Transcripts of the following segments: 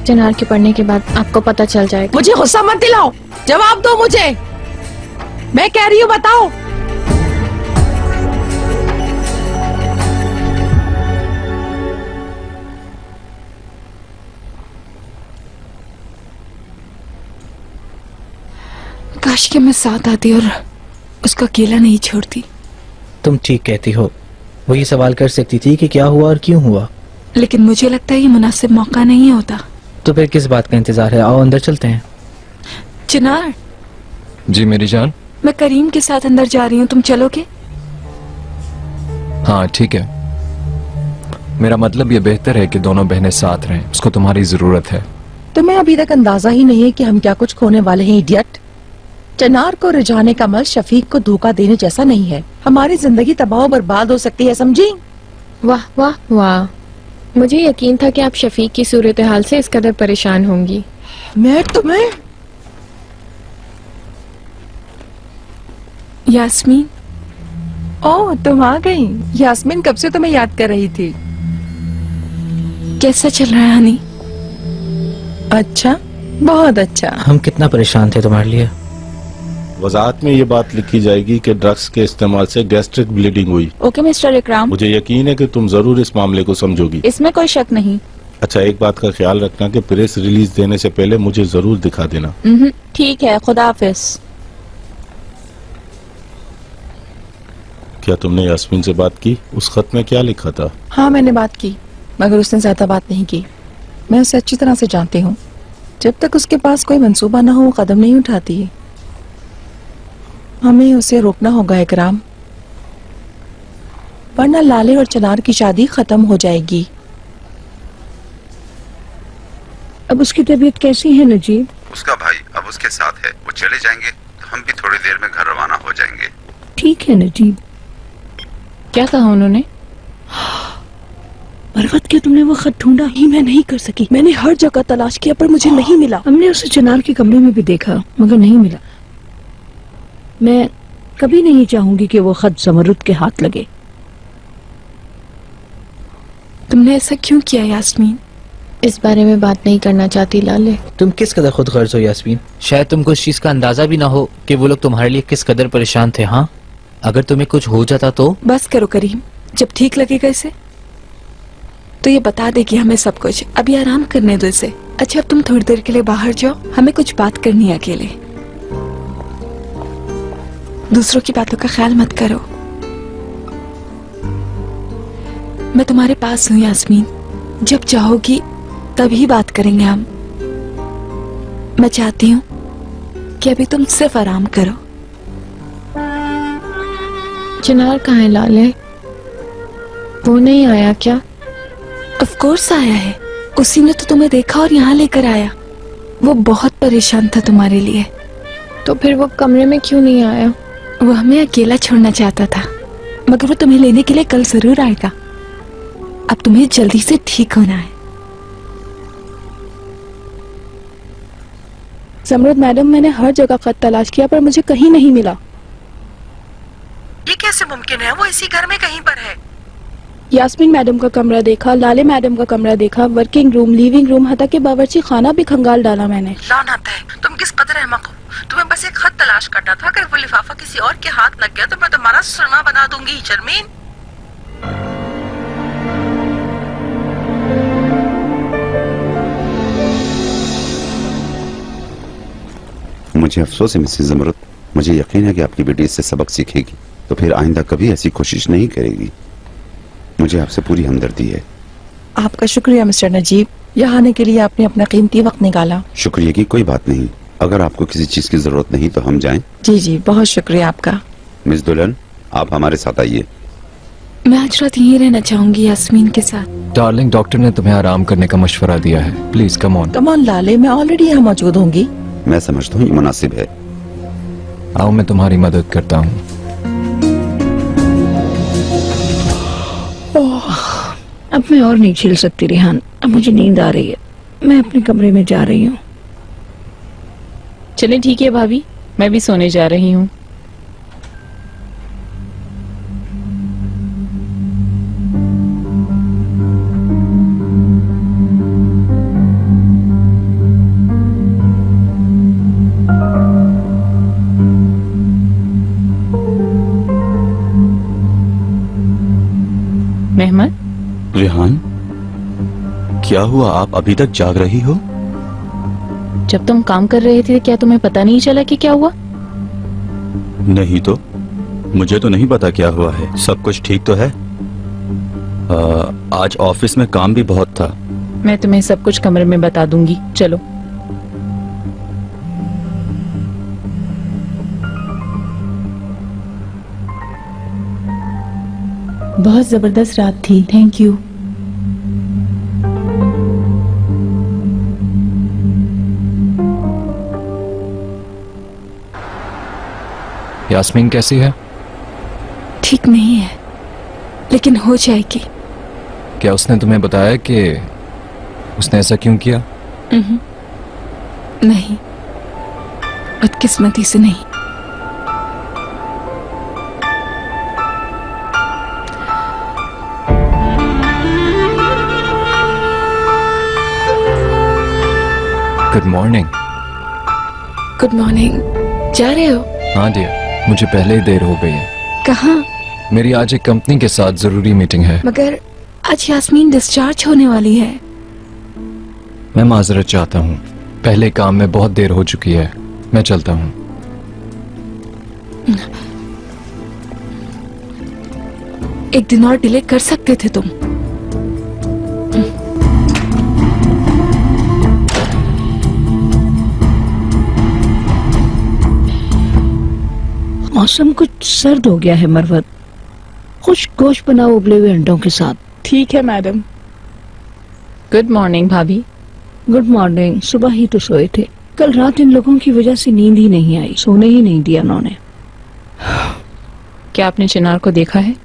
चिनार के पढ़ने के बाद आपको पता चल जाएगा। मुझे गुस्सा मत दिलाओ, जवाब दो मुझे, मैं कह रही हूँ बताओ। काश कि मैं साथ आती और उसको अकेला नहीं छोड़ती। तुम ठीक कहती हो, वो ये सवाल कर सकती थी कि क्या हुआ और क्यों हुआ, लेकिन मुझे लगता है ये मुनासिब मौका नहीं होता। तो फिर किस बात का इंतजार है? आओ अंदर चलते हैं। चिनार। जी मेरी जान। मैं करीम के साथ अंदर जा रही हूँ, तुम चलोगे? हाँ ठीक है, मेरा मतलब ये बेहतर है कि दोनों बहनें साथ रहें, उसको तुम्हारी जरूरत है। तुम्हें अभी तक अंदाजा ही नहीं है कि हम क्या कुछ खोने वाले हैं, इडियट। चिनार को रिझाने का अमल शफीक को धोखा देने जैसा नहीं है। हमारी जिंदगी तबाह बर्बाद हो सकती है, समझी? वाह वाह वाह, मुझे यकीन था कि आप शफीक की सूरत हाल से इस कदर परेशान होंगी। मैं तुम्हें। यास्मीन। ओह, तुम आ गई। यास्मीन कब से तुम्हें याद कर रही थी। कैसा चल रहा है हनी? अच्छा, बहुत अच्छा। हम कितना परेशान थे तुम्हारे लिए। वजाहत में ये बात लिखी जाएगी कि ड्रग्स के इस्तेमाल से गैस्ट्रिक ब्लीडिंग हुई। ओके मिस्टर इकराम, मुझे यकीन है कि तुम जरूर इस मामले को समझोगी। इसमें कोई शक नहीं। अच्छा, एक बात का ख्याल रखना कि प्रेस रिलीज देने से पहले मुझे जरूर दिखा देना। ठीक है, खुदा हाफिज। क्या तुमने यास्मीन से बात की? उस खत में क्या लिखा था? हाँ, मैंने बात की, मगर उसने ज्यादा बात नहीं की। मैं उसे अच्छी तरह से जानती हूँ। जब तक उसके पास कोई मंसूबा ना हो वो कदम नहीं उठाती है। हमें उसे रोकना होगा इकराम, वरना लाले और चिनार की शादी खत्म हो जाएगी। अब उसकी तबीयत कैसी है नजीब? उसका भाई अब उसके साथ है, वो चले जाएंगे तो हम भी थोड़ी देर में घर रवाना हो जाएंगे। ठीक है नजीब। क्या कहा उन्होंने? मरवत, क्या तुमने वो खत ढूंढा? ही मैं नहीं कर सकी। मैंने हर जगह तलाश किया पर मुझे नहीं मिला। हमने उसे चिनार के कमरे में भी देखा मगर नहीं मिला। मैं कभी नहीं चाहूंगी कि वो खत ज़मरुद के हाथ लगे। तुमने ऐसा क्यों किया यास्मीन? इस बारे में बात नहीं करना चाहती लाले। तुम किस कदर खुद गर्ज हो यास्मीन। शायद तुमको इस चीज का अंदाजा भी ना हो कि वो लोग तुम्हारे लिए किस कदर परेशान थे। हाँ, अगर तुम्हें कुछ हो जाता तो? बस करो करीम, जब ठीक लगेगा इसे तो ये बता देगी हमें सब कुछ। अभी आराम करने दो इसे। अच्छा, अब तुम थोड़ी देर के लिए बाहर जाओ, हमें कुछ बात करनी है अकेले। दूसरों की बातों का ख्याल मत करो। मैं तुम्हारे पास हूँ यास्मीन, जब चाहोगी तभी बात करेंगे हम। मैं चाहती हूँ कि अभी तुम सिर्फ आराम करो। चिनार कहाँ है लाले? वो नहीं आया क्या? ऑफ कोर्स आया है, उसी ने तो तुम्हें देखा और यहाँ लेकर आया। वो बहुत परेशान था तुम्हारे लिए। तो फिर वो कमरे में क्यों नहीं आया? वो हमें अकेला छोड़ना चाहता था, मगर वो तुम्हें लेने के लिए कल जरूर आएगा। अब तुम्हें जल्दी से ठीक होना है। ज़मरुद मैडम, मैंने हर जगह खत तलाश किया पर मुझे कहीं नहीं मिला। ये कैसे मुमकिन है? वो इसी घर में कहीं पर है। यास्मीन मैडम का कमरा देखा, लाले मैडम का कमरा देखा, वर्किंग रूम, लिविंग रूम, हत्ता के बावर्ची खाना भी खंगाल डाला मैंने। लानत है, तुम किस कदर अहमक हो। तुम्हें बस एक खत तलाश करना था। अगर वो लिफाफा किसी और के हाथ लग गया तो मैं तुम्हारा सुरमा बना दूंगी। शर्मीन, मुझे अफसोस है मिसेस ज़मरुद, मुझे यकीन है कि आपकी बेटी इससे सबक सीखेगी तो फिर आइंदा कभी ऐसी कोशिश नहीं करेगी। मुझे आपसे पूरी हमदर्दी है। आपका शुक्रिया मिस्टर नजीब, यहाँ आने के लिए आपने अपना कीमती वक्त निकाला। शुक्रिया की कोई बात नहीं। अगर आपको किसी चीज की जरूरत नहीं तो हम जाएं? जी जी, बहुत शुक्रिया आपका। मिस दुल्हन, आप हमारे साथ आइए। मैं आज रात यहीं रहना चाहूंगी यास्मीन के साथ। डार्लिंग, डॉक्टर ने तुम्हें आराम करने का मशवरा दिया है। Please come on. Come on लाले, मैं ऑलरेडी यहाँ मौजूद होंगी। मैं समझता हूँ ये मुनासिब है। आओ मैं तुम्हारी मदद करता हूँ। अब मैं और नहीं झेल सकती रिहान, अब मुझे नींद आ रही है। मैं अपने कमरे में जा रही हूँ। चले ठीक है भाभी, मैं भी सोने जा रही हूँ। मेहमत, रिहान, क्या हुआ? आप अभी तक जाग रही हो? जब तुम काम कर रहे थे क्या तुम्हें पता नहीं चला कि क्या हुआ? नहीं तो, मुझे तो नहीं पता क्या हुआ है। सब कुछ ठीक तो है? आज ऑफिस में काम भी बहुत था। मैं तुम्हें सब कुछ कमरे में बता दूंगी, चलो। बहुत जबरदस्त रात थी, थैंक यू। यास्मीन कैसी है? ठीक नहीं है, लेकिन हो जाएगी। क्या उसने तुम्हें बताया कि उसने ऐसा क्यों किया? नहीं, बदकिस्मती से नहीं। Good morning. Good morning. जा रहे हो? हाँ डियर, मुझे पहले ही देर हो गई है। कहाँ? मेरी आज एक कंपनी के साथ जरूरी मीटिंग है। मगर आज यास्मीन डिस्चार्ज होने वाली है। मैं माजरत चाहता हूँ, पहले काम में बहुत देर हो चुकी है। मैं चलता हूँ। एक दिन और डिले कर सकते थे तुम। मौसम कुछ सर्द हो गया है मरवत। खुश गोश्त बनाओ उबले हुए अंडों के साथ। ठीक है मैडम। गुड मॉर्निंग भाभी। Good morning. सुबह ही तो सोए थे। कल रात इन लोगों की वजह से नींद ही नहीं आई, सोने ही नहीं दिया उन्होंने। क्या आपने चिनार को देखा है?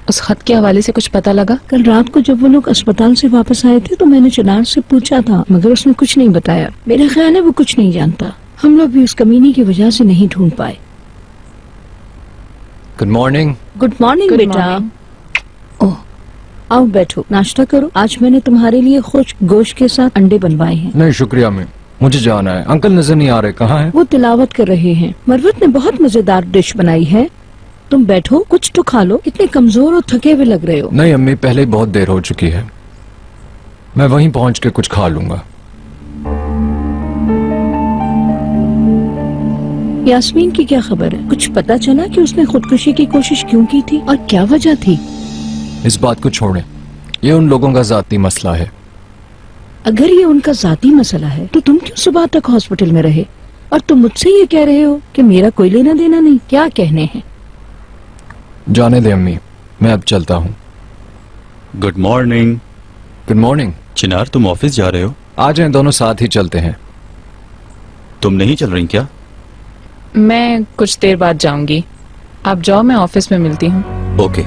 उस खत के हवाले से कुछ पता लगा? कल रात को जब वो लोग अस्पताल से वापस आए थे तो मैंने चिनार से पूछा था, मगर उसने कुछ नहीं बताया। मेरा ख्याल है वो कुछ नहीं जानता। हम लोग भी उस कमीनी की वजह से नहीं ढूंढ पाए। Good morning. गुड मॉर्निंग बेटा। ओह, आओ बैठो, नाश्ता करो। आज मैंने तुम्हारे लिए खुश्क गोश्त के साथ अंडे बनवाए हैं। नहीं शुक्रिया मैं, मुझे जाना है। अंकल नजर नहीं आ रहे, कहाँ हैं? वो तिलावत कर रहे हैं। मरवत ने बहुत मजेदार डिश बनाई है। तुम बैठो, कुछ तो खा लो। कितने कमजोर और थके हुए लग रहे हो। नहीं अम्मी, पहले ही बहुत देर हो चुकी है। मैं वहीं पहुंच के कुछ खा लूंगा। यास्मीन की क्या खबर है? कुछ पता चला कि उसने खुदकुशी की कोशिश क्यों की थी और क्या वजह थी? इस बात को छोड़ें, ये उन लोगों का जाती मसला है। अगर ये उनका जाती मसला है तो तुम क्यों सुबह तक हॉस्पिटल में रहे और तुम मुझसे ये कह रहे हो कि मेरा कोई लेना देना नहीं? क्या कहने हैं? जाने दे अम्मी, मैं अब चलता हूँ। Good morning. Good morning. Chinar, तुम ऑफिस जा रहे हो? आ जाएं, दोनों साथ ही चलते हैं। तुम नहीं चल रही क्या? मैं कुछ देर बाद जाऊंगी। आप जाओ, मैं ऑफिस में मिलती हूँ। ओके।